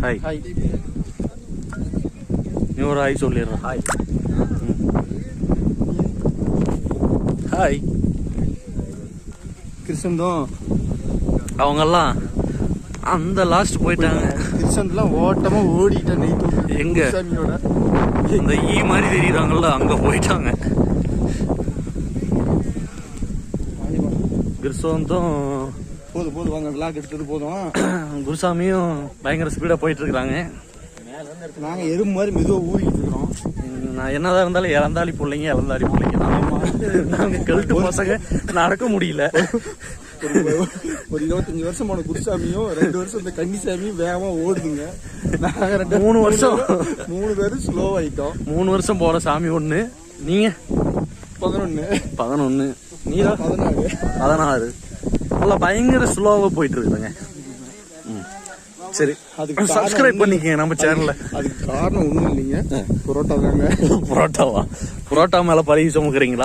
Hi. Hi. நீ ஒரு hi சொல்லிடுறேன். ஹாய். ஹாய். கிருஷ்ணந்தும் அவங்கெல்லாம் அந்த லாஸ்ட் போயிட்டாங்க. கிருஷ்ணன்லாம் ஓட்டமா ஓடிட்டேன் நைட்டு. எங்க இந்த ஈ மாதிரி தெரியுறாங்கல்ல அங்க போயிட்டாங்க. கிருஷ்ணந்தும் போதும் வாங்க விளாக் எடுத்தது போதும். குருசாமியும் பயங்கர ஸ்பீடா போயிட்டு இருக்கிறாங்க. நாங்க எறும்பு மாதிரி மெதுவா ஊறிக்கிட்டு இருக்கிறோம். நான் என்னதான் இருந்தாலும் இளந்தாளி பிள்ளைங்க நாங்க கழுட்டு பசங்க நடக்க முடியல. ஒரு 25 வருஷம் போன குருசாமியும் 2 வருஷம் இந்த கன்னிசாமியும் வேகமா ஓடுதுங்க. நாங்க 3 வருஷம் 3 பேரும் ஸ்லோ ஆயிட்டோம். 3 வருஷம் போற சாமி ஒண்ணு, நீங்க 11 நீதா 16. நல்லா பயங்கர ஸ்லோவா போயிட்டு இருக்குதுங்க. சரி, அதுக்கு சப்ஸ்கிரைப் பண்ணிக்கங்க நம்ம சேனல்ல. அதுக்கு காரணம் ஒண்ணும் இல்லைங்க, புரோட்டா தாங்க. புரோட்டாவா? புரோட்டா மேல பழகி சுமக்குறீங்களா?